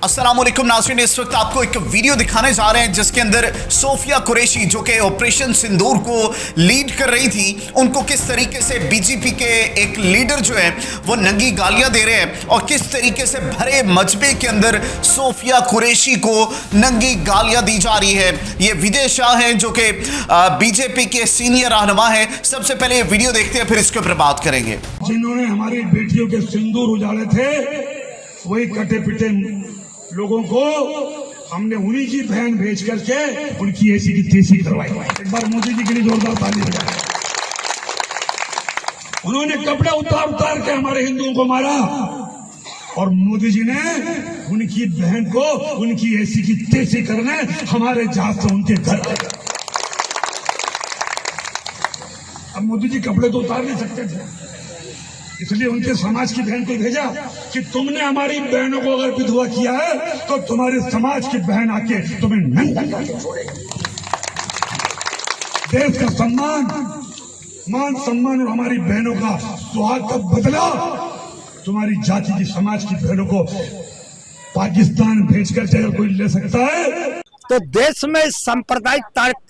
अस्सलाम वालेकुम नाज़रीन, इस वक्त आपको एक वीडियो दिखाने जा रहे हैं जिसके अंदर सोफिया कुरैशी जो कि ऑपरेशन सिंदूर को लीड कर रही थी, उनको किस तरीके से बीजेपी के एक लीडर जो है वो नंगी गालियां दे रहे हैं और किस तरीके से भरे मजबे के अंदर सोफिया कुरैशी को नंगी गालियां दी जा रही है। ये विजय शाह हैं जो कि बीजेपी के सीनियर रहनुमा है। सबसे पहले ये वीडियो देखते हैं, फिर इसके ऊपर बात करेंगे। जिन्होंने हमारी बेटियों के सिंदूर उजाड़े थे, वही कटे पिटे लोगों को हमने उन्हीं की बहन भेज करके उनकी ऐसी की तेजी करवाई। एक बार मोदी जी के लिए जोरदार ताली बजाएं। उन्होंने कपड़े उतार उतार के हमारे हिंदुओं को मारा और मोदी जी ने उनकी बहन को उनकी ऐसी की तेजी करने हमारे जहाज से उनके घर। अब मोदी जी कपड़े तो उतार नहीं सकते थे, इसलिए उनके समाज की बहन को भेजा कि तुमने हमारी बहनों को अगर विधवा किया है तो तुम्हारे समाज की बहन आके तुम्हें नंगा करके छोड़ेगी। देश का सम्मान, मान सम्मान और हमारी बहनों का सुहाग का बदला तुम्हारी जाति की समाज की बहनों को पाकिस्तान भेज कर अगर कोई ले सकता है तो देश में सांप्रदायिक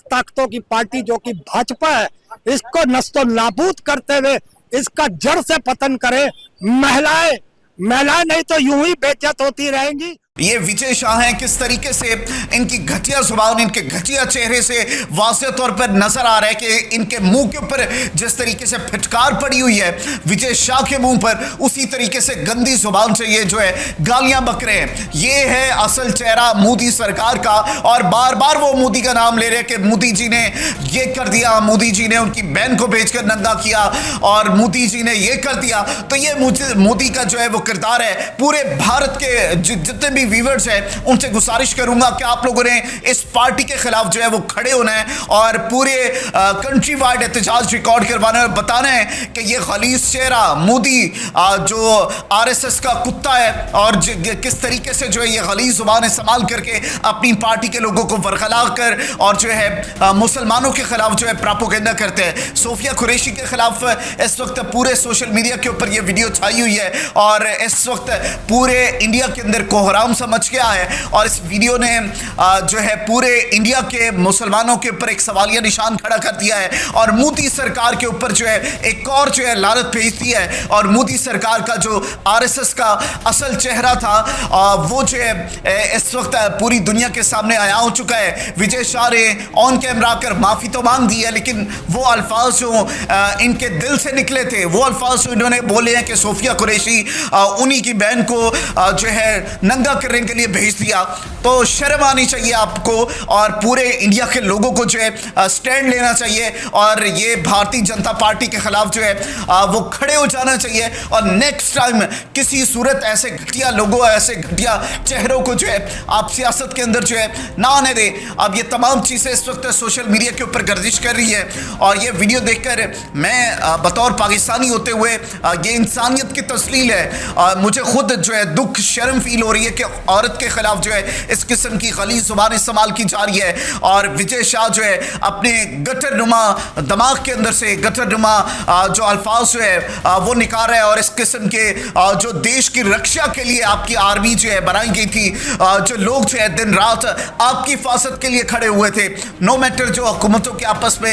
ताकतों की पार्टी जो कि भाजपा है, इसको नस्तो नाबूद करते हुए इसका जड़ से पतन करे। महिलाएं नहीं तो यूं ही बेइज्जत होती रहेंगी। ये विजय शाह हैं, किस तरीके से इनकी घटिया जुबान, इनके घटिया चेहरे से वाज़ेह तौर पर नजर आ रहा है कि इनके मुंह के ऊपर जिस तरीके से फिटकार पड़ी हुई है विजय शाह के मुंह पर, उसी तरीके से गंदी जुबान से ये जो है गालियां बक रहे हैं। ये है असल चेहरा मोदी सरकार का और बार बार वो मोदी का नाम ले रहे हैं कि मोदी जी ने ये कर दिया, मोदी जी ने उनकी बहन को भेजकर नंगा किया और मोदी जी ने ये कर दिया। तो ये मोदी का जो है वो किरदार है। पूरे भारत के जितने भी व्यूअर्स हैं उनसे गुजारिश करूंगा कि आप लोगों ने इस पार्टी के खिलाफ जो है वो खड़े होना है और पूरे कंट्री वाइड एहतजाज रिकॉर्ड करवाना है और बताना है कि ये खलीस चेहरा मोदी जो आरएसएस का कुत्ता है और किस तरीके से जो है ये खलीस जुबान इस्तेमाल करके अपनी पार्टी के लोगों को बरखला कर और जो है मुसलमानों के खिलाफ जो है प्रोपेगेंडा करते हैं। सोफिया कुरैशी के खिलाफ इस वक्त पूरे सोशल मीडिया के ऊपर ये वीडियो छाई हुई है और इस वक्त पूरे इंडिया के अंदर कोहराम समझ गया है और इस वीडियो ने जो है पूरे इंडिया के मुसलमानों के ऊपर एक सवालिया निशान खड़ा कर दिया है और मोदी सरकार के ऊपर जो है एक और जो है लानत भेज दी है। और मोदी सरकार का जो आरएसएस का असल चेहरा था वो जो है इस वक्त पूरी दुनिया के सामने आया हो चुका है। विजय शाह ने ऑन कैमरा आकर माफी तो मांग दी है, लेकिन वो अल्फाज जो इनके दिल से निकले थे, वो अल्फाज इन्होंने बोले हैं कि सोफिया कुरैशी उन्हीं की बहन को जो है नंगा करने के लिए भेज दिया। तो शर्म आनी चाहिए आपको और पूरे इंडिया के लोगों को जो है स्टैंड लेना चाहिए और ये भारतीय जनता पार्टी के खिलाफ जो है वो खड़े हो जाना चाहिए और नेक्स्ट टाइम किसी सूरत ऐसे घटिया लोगों, ऐसे घटिया चेहरों को जो है आप सियासत के अंदर जो है ना आने दे। अब ये तमाम चीज़ें इस वक्त सोशल मीडिया के ऊपर गर्दिश कर रही है और ये वीडियो देखकर मैं बतौर पाकिस्तानी होते हुए ये इंसानियत की तस्लील है, मुझे खुद जो है दुख शर्म फील हो रही है कि औरत के खिलाफ जो है इस किस्म की खलीस जुबान इस्तेमाल की जा रही है। और विजय शाह जो है अपने गटर नुमा दिमाग के अंदर से गटर नुमा जो अल्फाज जो है वो निकाल रहा है और इस किस्म के जो देश की रक्षा के लिए आपकी आर्मी जो है बनाई गई थी, जो लोग जो है दिन रात आपकी हिफाजत के लिए खड़े हुए थे, नो मैटर जो हुकूमतों के आपस में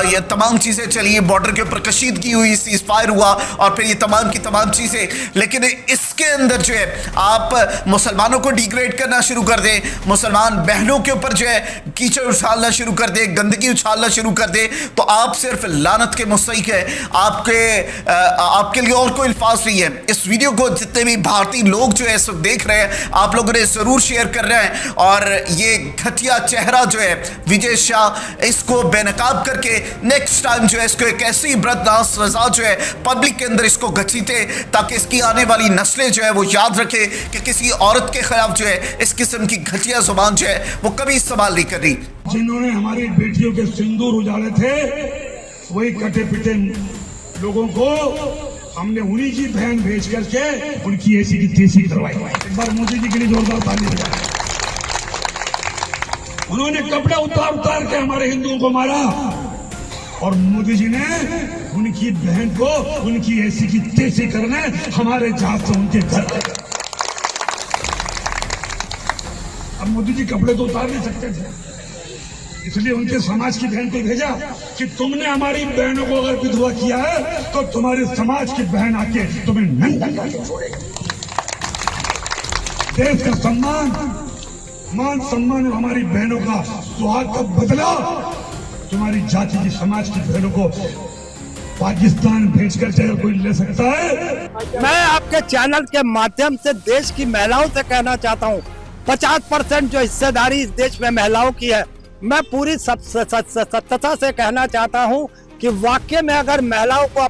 ये तमाम चीज़ें चली, बॉर्डर के ऊपर कशीदगी हुई, सीज फायर हुआ और फिर ये तमाम की तमाम चीज़ें, लेकिन इसके अंदर जो है आप मुसलमानों को डिग्रेड करना शुरू कर दे, मुसलमान बहनों के ऊपर जो है कीचड़ उछालना शुरू कर दे, गंदगी उछालना शुरू कर दे, तो आप सिर्फ लानत के मुस्तहिक है। आपके लिए और कोई अल्फाज नहीं है। इस वीडियो को जितने भी भारतीय लोग जो है इस वक्त देख रहे हैं, आप लोगों ने जरूर शेयर कर रहे हैं और ये घटिया चेहरा जो है विजय शाह, इसको बेनकाब करके नेक्स्ट टाइम जो है इसको एक ऐसी इबरतनाक सजा जो है पब्लिक के अंदर इसको घसीटे ताकि इसकी आने वाली नस्लें जो है वो याद रखे कि किसी औरत के खिलाफ जो है इस किस्म की घटिया जुबान जो है वो कभी इस्तेमाल नहीं करनी। जिन्होंने हमारी बेटियों के सिंदूर उजाड़े थे, वही कटे पिटे लोगों को हमने उन्हीं की बहन भेज करके उनकी ऐसी की तेजी करवाई। एक बार मोदी जी के लिए जोरदार ताली बजाएं। उन्होंने कपड़े उतार उतार के हमारे हिंदुओं को मारा और मोदी जी ने उनकी बहन को उनकी ऐसी की तेजी करने हमारे जहाज से उनके घर। अब मोदी जी कपड़े तो उतार नहीं सकते थे, इसलिए उनके समाज की बहन को भेजा कि तुमने हमारी बहनों को अगर विधवा किया है तो तुम्हारे समाज की बहन आके तुम्हें नंगा करके छोड़ेगी। देश का सम्मान, मान सम्मान और हमारी बहनों का सुहाग का बदला तुम्हारी जाति की समाज की बहनों को पाकिस्तान भेजकर चाहे कोई ले सकता है। मैं आपके चैनल के माध्यम से देश की महिलाओं से कहना चाहता हूँ, 50% जो हिस्सेदारी इस देश में महिलाओं की है, मैं पूरी सत्यता से कहना चाहता हूँ कि वाकई में अगर महिलाओं को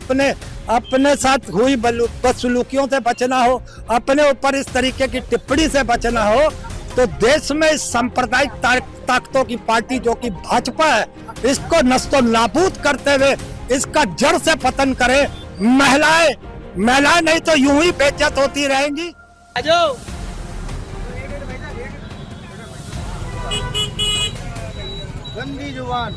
अपने साथ हुई बदसलूकियों से बचना हो, अपने ऊपर इस तरीके की टिप्पणी से बचना हो, तो देश में इस सांप्रदायिक ताकतों की पार्टी जो कि भाजपा है, इसको नस्तो नाबूद करते हुए इसका जड़ से पतन करे। महिलाएं नहीं तो यूं ही बेइज्जत होती रहेंगी। गंदी जुबान।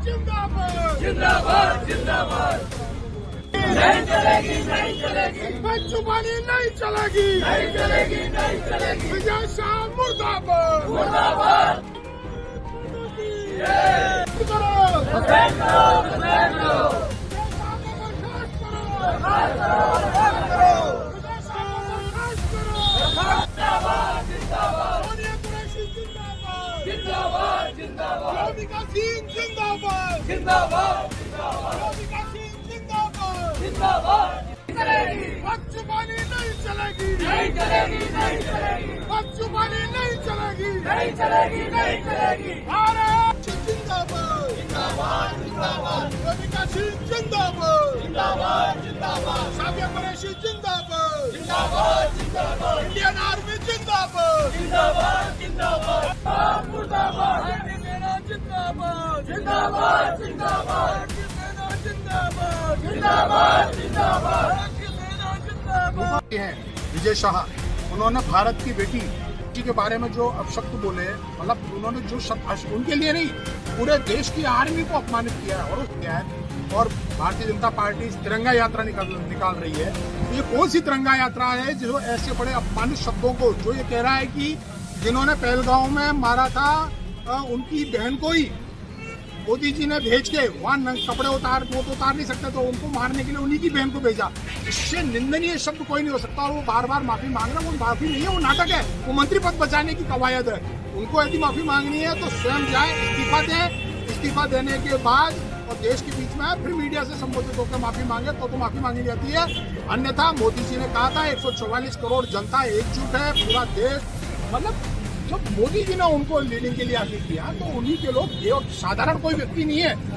जिंदाबाद जिंदाबाद जिंदाबाद। नहीं चलेगी नहीं चलेगी, बदजुबानी नहीं चलेगी नहीं चलेगी नहीं चलेगी। विजय शाह मुर्दाबाद मुर्दाबाद। जिंदाबाद जिंदाबाद जिंदाबाद जिंदाबाद जिंदाबाद। बदजुबानी नहीं चलेगी नहीं चलेगी नहीं चलेगी। बदजुबानी नहीं चलेगी नहीं चलेगी नहीं चलेगी। भारत जिंदाबाद जिंदाबाद जिंदाबाद। रविका सिंह जिंदाबाद जिंदाबाद जिंदाबाद। साबिया कुरैशी जिंदाबाद जिंदाबाद जिंदाबाद। इंडियन आर्मी जिंदाबाद जिंदाबाद जिंदाबाद। मुर्दाबाद जिंदाबाद जिंदाबाद जिंदाबाद जिंदाबाद जिंदाबाद जिंदाबाद। हैं विजय शाह, उन्होंने भारत की बेटी के बारे में जो अपशब्द बोले, मतलब उन्होंने जो शब्द उनके लिए नहीं पूरे देश की आर्मी को अपमानित किया है और किया है। और भारतीय जनता पार्टी तिरंगा यात्रा निकाल रही है। ये कौन सी तिरंगा यात्रा है जो ऐसे बड़े अपमानित शब्दों को, जो ये कह रहा है कि जिन्होंने पहलगांव में मारा था उनकी बहन को ही मोदी जी ने भेज के वहाँ कपड़े उतार नहीं सकते तो उनको मारने के लिए उन्हीं की बहन को भेजा। इससे निंदनीय शब्द कोई नहीं हो सकता। और वो बार बार माफी मांग रहे हैं, वो माफी नहीं है, वो नाटक है, वो मंत्री पद बचाने की कवायद है। उनको यदि माफी मांगनी है तो स्वयं जाए, इस्तीफा दें, इस्तीफा देने के बाद और देश के बीच में फिर मीडिया से संबोधित होकर माफी मांगे तो माफी मांगी जाती है। अन्यथा मोदी जी ने कहा था 144 करोड़ जनता एकजुट है, पूरा देश, मतलब जब मोदी जी ने उनको लीडिंग के लिए आगे किया तो उन्हीं के लोग, ये साधारण कोई व्यक्ति नहीं है।